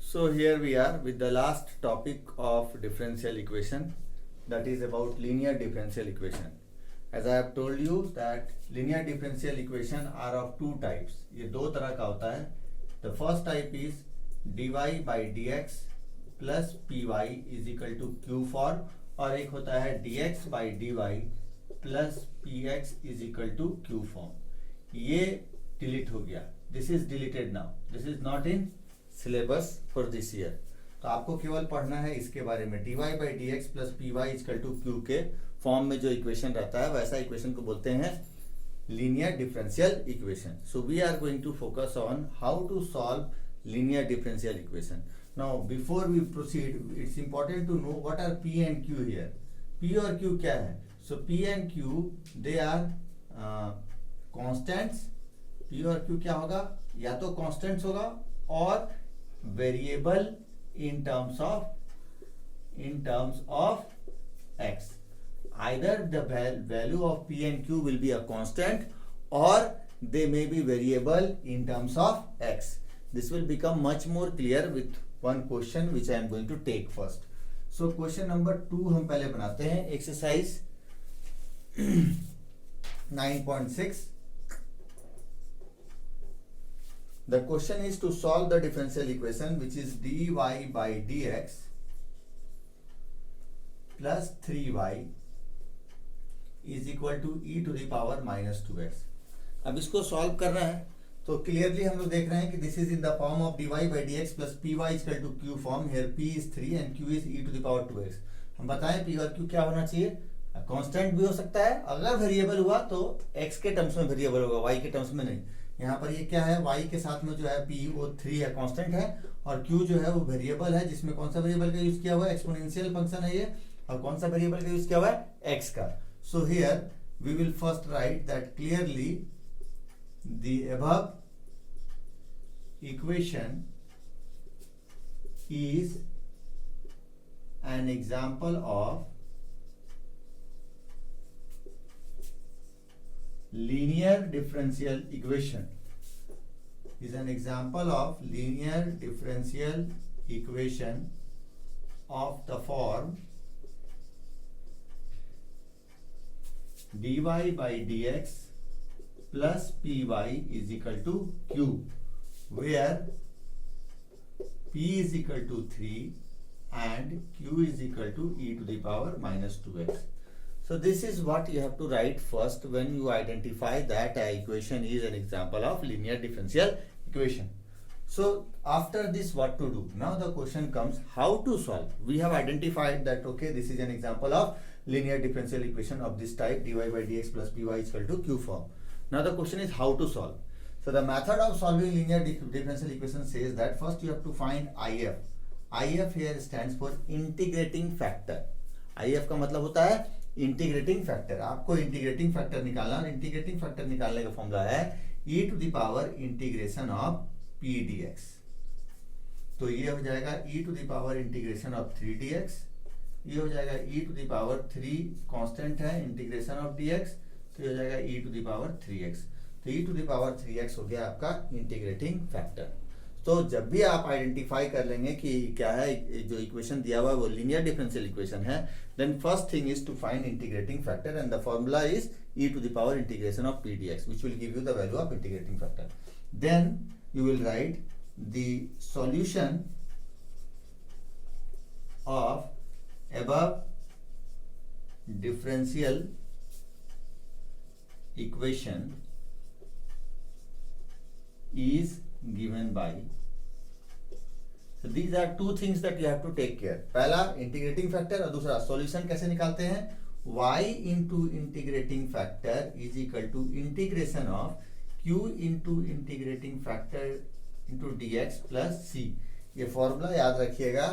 So here we are with the last topic of differential equation, that is about linear differential equation. As I have told you that linear differential equation are of two types. ये दो तरह का होता है. The first type is dy by dx plus py is equal to q form, और एक होता है dx by dy plus px is equal to q form. ये डिलीट हो गया. This is deleted now. This is not in syllabus for this year. तो आपको केवल पढ़ना है इसके बारे में. dy by dx plus py is equal to q के फॉर्म में जो इक्वेशन रहता है वैसा इक्वेशन को बोलते हैं linear differential equation. So we are going to focus on how to solve linear differential equation. Now before we proceed it's important to know what are P and Q here. P और Q क्या है? So P and Q they are constants. P और Q क्या होगा? या तो constants होगा और variable in terms of x. Either the value of p and q will be a constant or they may be variable in terms of x. This will become much more clear with one question which I am going to take first. So question number 2 हम पहले बनाते हैं. Exercise 9.6. The question is to solve the differential equation which is dy by dx plus 3y is equal to e to the power minus 2x. अब इसको solve करना है तो clearly हम लोग देख रहे हैं कि this is in the form of dy by dx plus py is equal to q form. Here p is 3 and q is e to the power 2x. हम बताएं p और q क्या होना चाहिए? कांस्टेंट भी हो सकता है. अगर वेरिएबल हुआ तो x के टर्म्स में वेरिएबल होगा, y के टर्म्स में नहीं. यहाँ पर ये क्या है? y के साथ में जो है p वो 3 है, कांस्टेंट है, और q जो है वो वेरिएबल है, जिसमें कौन सा वेरिएबल का यूज किया हुआ है? एक्सपोनेंशियल फंक्शन है ये. और कौन सा वेरिएबल का यूज किया हुआ है? x का. So here we will first write that clearly the above equation is an example of linear differential equation. Is an example of linear differential equation of the form dy by dx plus py is equal to q, where p is equal to 3 and q is equal to e to the power minus 2x. So this is what you have to write first when you identify that equation is an example of linear differential equation. So after this, what to do? Now the question comes how to solve. We have identified that okay, this is an example of linear differential equation of this type, dy by dx plus py is equal to q form. Now the question is how to solve. So the method of solving linear differential equation says that first you have to find if. if here stands for integrating factor. if का मतलब होता है integrating factor. आपको integrating factor निकालना, और integrating factor निकालने का formula है e to the power integration of p dx. तो ये हो जाएगा e to the power integration of 3 dx. ये हो जाएगा e to the power 3 constant है इंटीग्रेशन ऑफ dx, तो ये हो जाएगा e to the power 3x. तो e to the power 3x हो गया आपका इंटीग्रेटिंग फैक्टर. तो जब भी आप आइडेंटिफाई कर लेंगे कि क्या है, जो इक्वेशन दिया हुआ है वो लीनियर डिफरेंशियल इक्वेशन है, then first thing is to find integrating factor and the formula is e to the power integration of p dx which will give you the value of integrating factor. Then you will write the solution of above differential equation is given by. So these are two things that you have to take care. पहला integrating factor और दूसरा solution कैसे निकालते हैं? y into integrating factor is equal to integration of q into integrating factor into dx plus c. ये formula याद रखिएगा.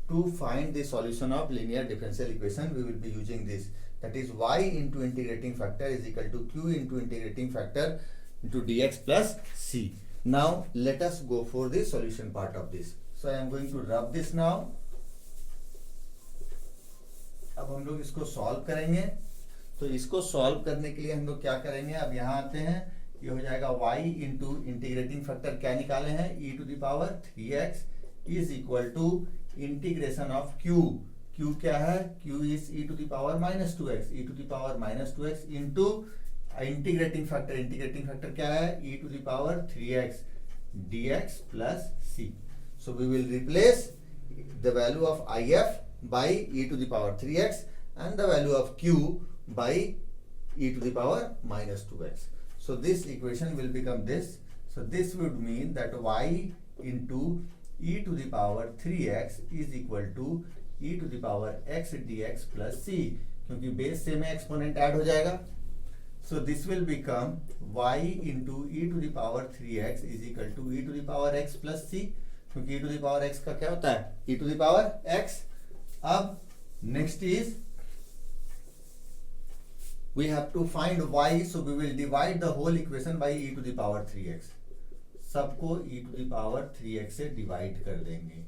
To find the solution of linear differential equation we will be using this. That is y into integrating factor is equal to q into integrating factor into dx plus c. Now let us go for the solution part of this. So I am going to rub this now. अब हम लोग इसको solve करेंगे. तो इसको solve करने के लिए हम लोग क्या करेंगे? अब यहाँ आते हैं, ये हो जाएगा y इंटू इंटीग्रेटिंग फैक्टर क्या निकाले हैं? e to the power 3x is equal to integration of Q. Q क्या है? Q is e to the power minus two x, e to the power minus two x into integrating factor. Integrating factor क्या है? E to the power 3x dx plus c. So we will replace the value of if by e to the power 3x and the value of q by e to the power minus 2x. So this equation will become this. So this would mean that y into e to the power 3x is equal to e to the power x dx plus c, क्योंकि base से में exponent add हो जाएगा. So this will become y into e to the power 3x is equal to e to the power x plus c, क्योंकि e to the power x का क्या होता है? e to the power x. अब next is we have to find y, so we will divide the whole equation by e to the power 3x. सबको e to the power 3x से divide कर देंगे.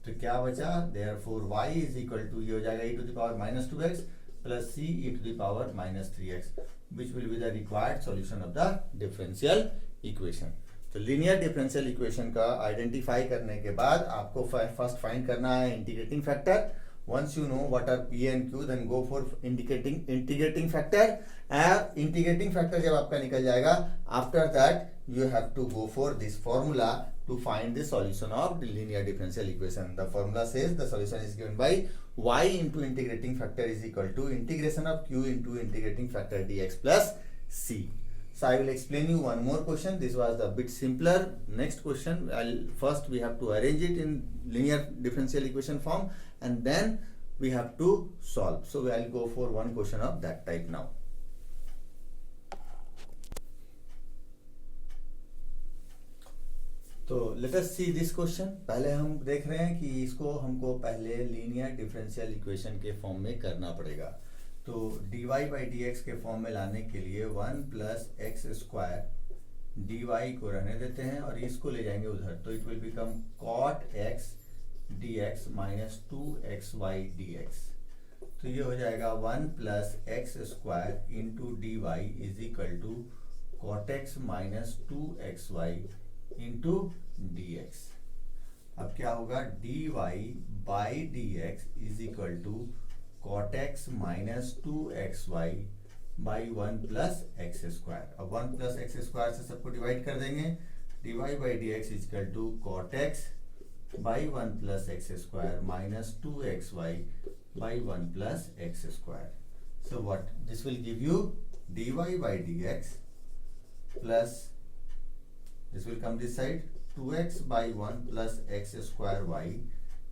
तो क्या बचा? Therefore y is equal to, ये हो जाएगा e to the power minus 2x plus c e to the power minus 3x, which will be the required solution of the differential equation. तो लीनियर डिफरेंशियल इक्वेशन का identify करने के बाद आपको first find करना है integrating factor. Once you know what are p and q, then go for integrating factor. Integrating factor जब आपका निकल जाएगा, after that you have to go for this formula to find the solution of the linear differential equation. The formula says the solution is given by y into integrating factor is equal to integration of q into integrating factor dx plus c. So I will explain you one more question. This was a bit simpler. Next question, first we have to arrange it in linear differential equation form and then we have to solve. So I'll go for one question of that type now. तो let us see this question. पहले हम देख रहे हैं कि इसको हमको पहले लीनियर डिफरेंशियल इक्वेशन के फॉर्म में करना पड़ेगा. तो dy बाई dx के फॉर्म में लाने के लिए 1 प्लस एक्स स्क्वायर dy को रहने देते हैं और इसको ले जाएंगे उधर. तो it will become cot x dx minus 2xy dx. तो ये हो जाएगा 1 plus x square into dy is equal to cot x minus 2xy into dx. अब क्या होगा? dy by dx is equal to cot x minus 2xy by 1 plus x square. अब 1 plus x square से सबको divide कर देंगे. dy by dx is equal to cot x by 1 plus x square minus 2xy by 1 plus x square. So what this will give you? dy by dx plus this will come this side 2x by 1 plus x square y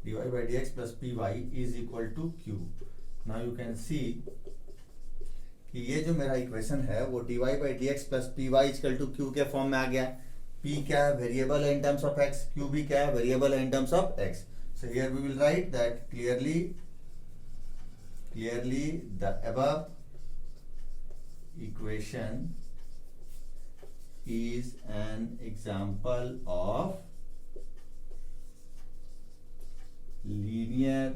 dy by dx plus py is equal to q. Now you can see कि ये जो मेरा equation है वो dy by dx plus py is equal to q के form में आ गया. p क्या है? वेरिएबल है in terms of x. q भी क्या है? वेरिएबल है in terms of x. So here we will write that clearly the above equation is an example of linear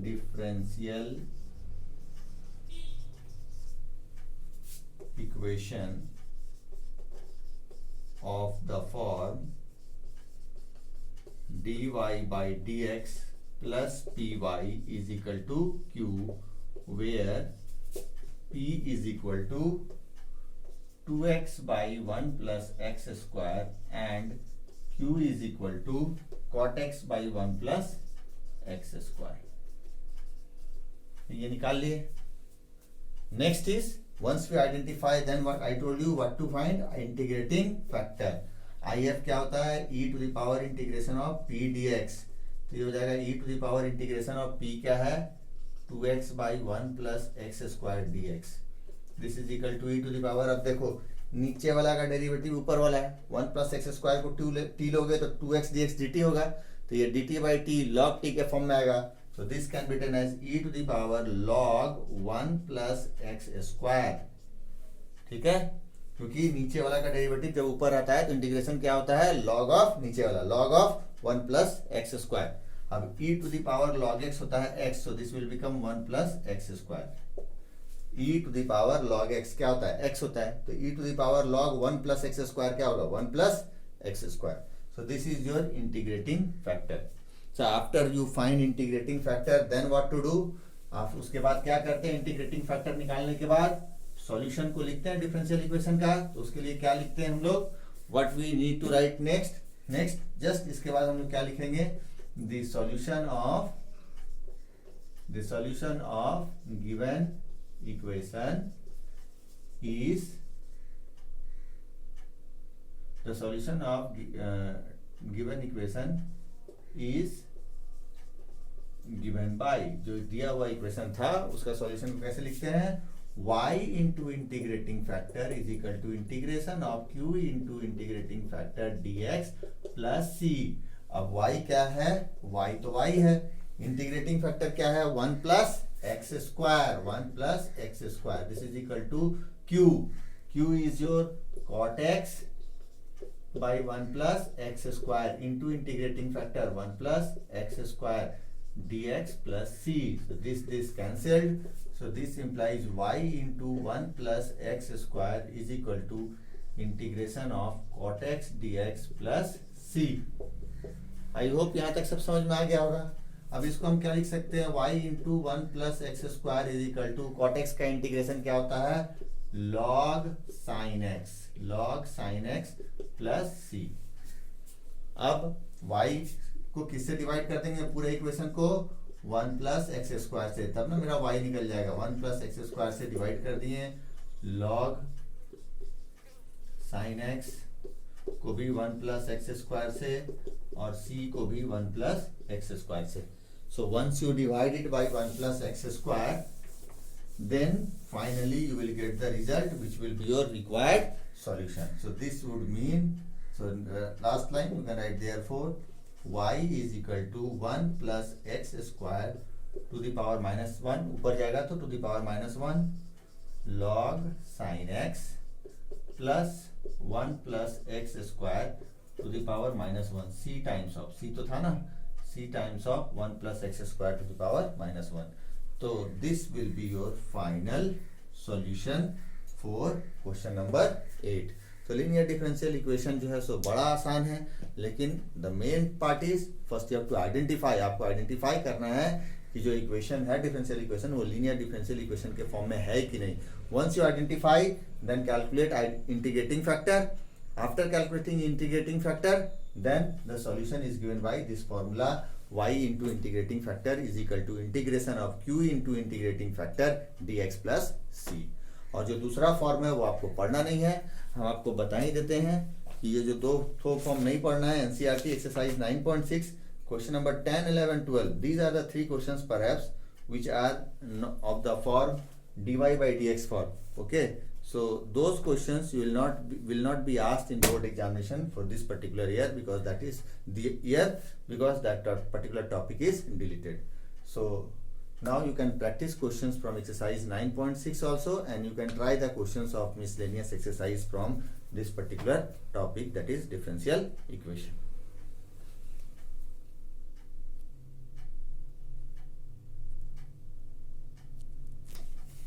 differential equation of the form dy by dx plus py is equal to q, where p is equal to 2x by 1 plus x square and q is equal to cot x by 1 plus x square. ये निकाल लिए. Next is once we identify, then what I told you what to find? Integrating factor. if क्या होता है? e to the power integration of p dx. तो ये हो जाएगा e to the power integration of p क्या है? 2x by 1 plus x square dx. This is equal to e to the power. अब देखो नीचे वाला का डेरिवेटिव ऊपर वाला है. 1 प्लस एक्स स्क्वायर को टी लोगे तो 2x dx dt होगा. तो ये dt by t log t के फॉर्म में आएगा. So this can be written as e to the power log 1 plus x square. ठीक है, क्योंकि नीचे वाला का डेरिवेटिव जब ऊपर आता है तो इंटीग्रेशन क्या होता है? log ऑफ नीचे वाला log of 1 plus x square. अब e to the power log x होता है x, so this will become 1 plus x square. e to the power log x क्या होता है? x होता है. तो e to the power log 1 plus x square क्या होगा? 1 plus x square. So this is your integrating factor. So after you find integrating factor, then what to do? आप उसके बाद क्या करते हैं? इंटीग्रेटिंग फैक्टर निकालने के बाद सॉल्यूशन को लिखते हैं डिफरेंशियल इक्वेशन का. तो उसके लिए क्या लिखते हैं हम लोग? What we need to write next just इसके बाद हम लोग क्या लिखेंगे? The solution of given equation is the solution of given equation is given by, जो दिया हुआ इक्वेशन था उसका सॉल्यूशन को कैसे लिखते हैं? y into integrating factor is equal to integration of q into integrating factor dx plus c. अब y क्या है? y तो y है. इंटीग्रेटिंग फैक्टर क्या है? 1 plus x square. 1 plus x square. This is equal to q. q is your cot x by 1 plus x square into integrating factor 1 plus x square dx plus c. So this cancelled. So this implies y into 1 plus x square is equal to integration of cot x dx plus c. I hope यहाँ तक सब समझ में आ गया होगा. अब इसको हम क्या लिख सकते हैं? y into 1 plus x square is equal to cot x का इंटीग्रेशन क्या होता है? log sin x plus c. अब y को किससे डिवाइड कर देंगे? पूरे इक्वेशन को 1 प्लस एक्स स्क्वायर से, तब ना मेरा y निकल जाएगा. 1 प्लस एक्स स्क्वायर से डिवाइड कर दिए. log sin x को भी 1 प्लस एक्स स्क्वायर से और c को भी 1 प्लस एक्स स्क्वायर से. So once you divide it by 1 plus x square, then finally you will get the result which will be your required solution. So this would mean, so in the last line you can write therefore y is equal to 1 plus x square to the power minus 1, ऊपर जाएगा तो to the power minus 1 log sin x plus 1 plus x square to the power minus 1 c times of, c तो था ना, c times of 1 plus x square to the power minus 1. So this will be your final solution for question number 8. तो linear differential equation जो है सो बड़ा आसान है, लेकिन the main part is first you have to identify. आपको identify करना है कि जो इक्वेशन है डिफरेंशियल इक्वेशन वो लीनियर डिफरेंशियल इक्वेशन के फॉर्म में है कि नहीं. once you identify, then calculate integrating factor. After calculating integrating factor, then the solution is given by this formula: y into integrating factor is equal to integration of q into integrating factor dx plus c. और जो दूसरा form है वो आपको पढ़ना नहीं है, हम आपको बता ही देते हैं कि ये जो दो फॉर्म नहीं पढ़ना है. NCERT exercise 9.6 question number 10, 11, 12. These are the three questions perhaps which are of the form dy by dx form. Okay. So those questions you will not be asked in board examination for this particular year, because that is the year because that particular topic is deleted. So now you can practice questions from exercise 9.6 also, and you can try the questions of miscellaneous exercise from this particular topic, that is differential equation.